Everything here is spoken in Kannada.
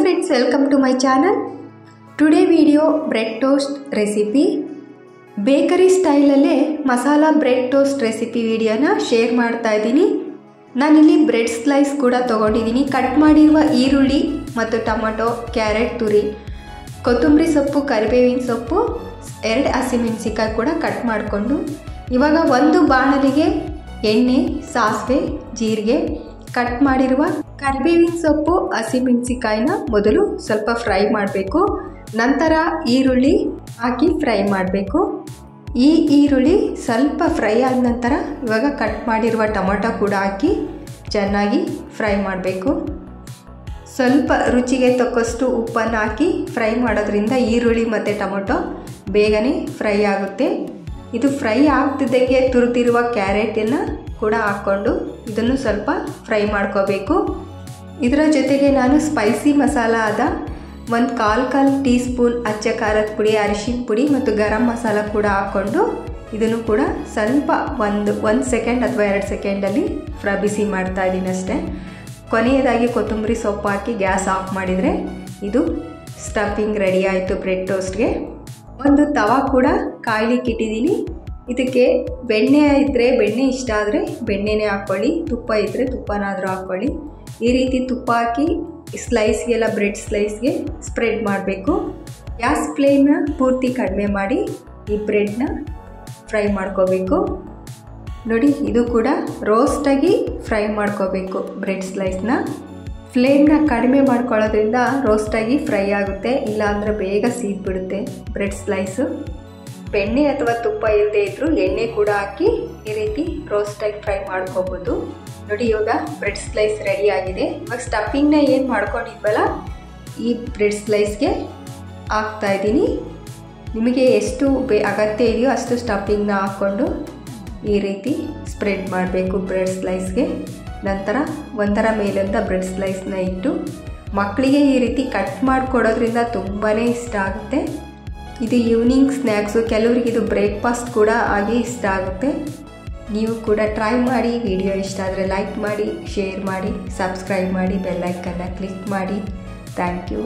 friends, welcome to my channel. Today video bread toast recipe. Bakery ಸ್ಟೈಲಲ್ಲೇ ಮಸಾಲಾ ಬ್ರೆಡ್ ಟೋಸ್ಟ್ ರೆಸಿಪಿ ವಿಡಿಯೋನ ಶೇರ್ ಮಾಡ್ತಾ ಇದ್ದೀನಿ. ನಾನಿಲ್ಲಿ ಬ್ರೆಡ್ ಸ್ಲೈಸ್ ಕೂಡ ತೊಗೊಂಡಿದ್ದೀನಿ. ಕಟ್ ಮಾಡಿರುವ ಈರುಳ್ಳಿ ಮತ್ತು ಟೊಮೆಟೊ, ಕ್ಯಾರೆಟ್ ತುರಿ, ಕೊತ್ತಂಬರಿ ಸೊಪ್ಪು, ಕರಿಬೇವಿನ ಸೊಪ್ಪು, 2 ಹಸಿಮೆಣಸಿಕಾಯಿ ಕೂಡ ಕಟ್ ಮಾಡಿಕೊಂಡು ಇವಾಗ ಒಂದು ಬಾಣಲಿಗೆ ಎಣ್ಣೆ, ಸಾಸಿವೆ, ಜೀರಿಗೆ, ಕಟ್ ಮಾಡಿರುವ ಕರಿಬೇವಿನ ಸೊಪ್ಪು, ಹಸಿಮೆಣಸಿಕಾಯಿನ ಮೊದಲು ಸ್ವಲ್ಪ ಫ್ರೈ ಮಾಡಬೇಕು. ನಂತರ ಈರುಳ್ಳಿ ಹಾಕಿ ಫ್ರೈ ಮಾಡಬೇಕು. ಈ ಈರುಳ್ಳಿ ಸ್ವಲ್ಪ ಫ್ರೈ ಆದ ನಂತರ ಇವಾಗ ಕಟ್ ಮಾಡಿರುವ ಟೊಮೆಟೊ ಕೂಡ ಹಾಕಿ ಚೆನ್ನಾಗಿ ಫ್ರೈ ಮಾಡಬೇಕು. ಸ್ವಲ್ಪ ರುಚಿಗೆ ತಕ್ಕಷ್ಟು ಉಪ್ಪನ್ನು ಹಾಕಿ ಫ್ರೈ ಮಾಡೋದ್ರಿಂದ ಈರುಳ್ಳಿ ಮತ್ತು ಟೊಮೆಟೊ ಬೇಗನೆ ಫ್ರೈ ಆಗುತ್ತೆ. ಇದು ಫ್ರೈ ಆಗ್ತಿದ್ದಂಗೆ ತುರಿದಿರುವ ಕ್ಯಾರೆಟನ್ನು ಕೂಡ ಹಾಕ್ಕೊಂಡು ಇದನ್ನು ಸ್ವಲ್ಪ ಫ್ರೈ ಮಾಡ್ಕೋಬೇಕು. ಇದರ ಜೊತೆಗೆ ನಾನು ಸ್ಪೈಸಿ ಮಸಾಲ ಆದ 1/4 ಟೀ ಸ್ಪೂನ್ ಅಚ್ಚ ಖಾರದ ಪುಡಿ, ಅರಿಶಿನ ಪುಡಿ ಮತ್ತು ಗರಂ ಮಸಾಲ ಕೂಡ ಹಾಕ್ಕೊಂಡು ಇದನ್ನು ಕೂಡ ಸ್ವಲ್ಪ ಒಂದು ಸೆಕೆಂಡ್ ಅಥವಾ 2 ಸೆಕೆಂಡಲ್ಲಿ ಬಿಸಿ ಮಾಡ್ತಾ ಇದ್ದೀನಿ ಅಷ್ಟೇ. ಕೊನೆಯದಾಗಿ ಕೊತ್ತಂಬರಿ ಸೊಪ್ಪು ಹಾಕಿ ಗ್ಯಾಸ್ ಆಫ್ ಮಾಡಿದರೆ ಇದು ಸ್ಟಫಿಂಗ್ ರೆಡಿ ಆಯಿತು ಬ್ರೆಡ್ ಟೋಸ್ಟ್ಗೆ. ಒಂದು ತವಾ ಕೂಡ ಕಾಯ್ಲಿಕ್ಕೆ ಇಟ್ಟಿದ್ದೀನಿ. ಇದಕ್ಕೆ ಬೆಣ್ಣೆ ಇದ್ದರೆ ಬೆಣ್ಣೆ, ಇಷ್ಟ ಆದರೆ ಬೆಣ್ಣೆನೇ ಹಾಕ್ಕೊಳ್ಳಿ, ತುಪ್ಪ ಇದ್ದರೆ ತುಪ್ಪನಾದರೂ ಹಾಕ್ಕೊಳ್ಳಿ. ಈ ರೀತಿ ತುಪ್ಪ ಹಾಕಿ ಸ್ಲೈಸ್ಗೆಲ್ಲ ಬ್ರೆಡ್ ಸ್ಲೈಸ್ಗೆ ಸ್ಪ್ರೆಡ್ ಮಾಡಬೇಕು. ಗ್ಯಾಸ್ ಫ್ಲೇಮ್ನ ಪೂರ್ತಿ ಕಡಿಮೆ ಮಾಡಿ ಈ ಬ್ರೆಡ್ನ ಫ್ರೈ ಮಾಡ್ಕೋಬೇಕು. ನೋಡಿ, ಇದು ಕೂಡ ರೋಸ್ಟಾಗಿ ಫ್ರೈ ಮಾಡ್ಕೋಬೇಕು. ಬ್ರೆಡ್ ಸ್ಲೈಸ್ನ ಫ್ಲೇಮ್ನ ಕಡಿಮೆ ಮಾಡ್ಕೊಳ್ಳೋದ್ರಿಂದ ರೋಸ್ಟಾಗಿ ಫ್ರೈ ಆಗುತ್ತೆ, ಇಲ್ಲಾಂದರೆ ಬೇಗ ಸೀದ್ಬಿಡುತ್ತೆ ಬ್ರೆಡ್ ಸ್ಲೈಸು. ಬೆಣ್ಣೆ ಅಥವಾ ತುಪ್ಪ ಇಲ್ಲದೆ ಇದ್ದರೂ ಎಣ್ಣೆ ಕೂಡ ಹಾಕಿ ಈ ರೀತಿ ರೋಸ್ಟಾಗಿ ಫ್ರೈ ಮಾಡ್ಕೋಬೋದು. ನೋಡಿ, ಇವಾಗ ಬ್ರೆಡ್ ಸ್ಲೈಸ್ ರೆಡಿ ಆಗಿದೆ. ಇವಾಗ ಸ್ಟಫಿಂಗ್ನ ಏನು ಮಾಡ್ಕೊಂಡಿದ್ವಲ್ಲ ಈ ಬ್ರೆಡ್ ಸ್ಲೈಸ್ಗೆ ಹಾಕ್ತಾ ಇದ್ದೀನಿ. ನಿಮಗೆ ಎಷ್ಟು ಅಗತ್ಯ ಇದೆಯೋ ಅಷ್ಟು ಸ್ಟಫಿಂಗ್ನ ಹಾಕ್ಕೊಂಡು ಈ ರೀತಿ ಸ್ಪ್ರೆಡ್ ಮಾಡಬೇಕು ಬ್ರೆಡ್ ಸ್ಲೈಸ್ಗೆ. ನಂತರ ಒಂದರ ಮೇಲಿಂದ ಬ್ರೆಡ್ ಸ್ಲೈಸ್ನ ಇಟ್ಟು ಮಕ್ಕಳಿಗೆ ಈ ರೀತಿ ಕಟ್ ಮಾಡಿಕೊಡೋದ್ರಿಂದ ತುಂಬಾ ಇಷ್ಟ ಆಗುತ್ತೆ. ಇದು ಈವ್ನಿಂಗ್ ಸ್ನ್ಯಾಕ್ಸು, ಕೆಲವರಿಗೆ ಇದು ಬ್ರೇಕ್ಫಾಸ್ಟ್ ಕೂಡ ಆಗಿ ಇಷ್ಟ ಆಗುತ್ತೆ. ನೀವು ಕೂಡ ಟ್ರೈ ಮಾಡಿ. ವಿಡಿಯೋ ಇಷ್ಟ ಆದರೆ ಲೈಕ್ ಮಾಡಿ, ಶೇರ್ ಮಾಡಿ, ಸಬ್ಸ್ಕ್ರೈಬ್ ಮಾಡಿ, ಬೆಲ್ ಐಕನ್ನ ಕ್ಲಿಕ್ ಮಾಡಿ. Thank you.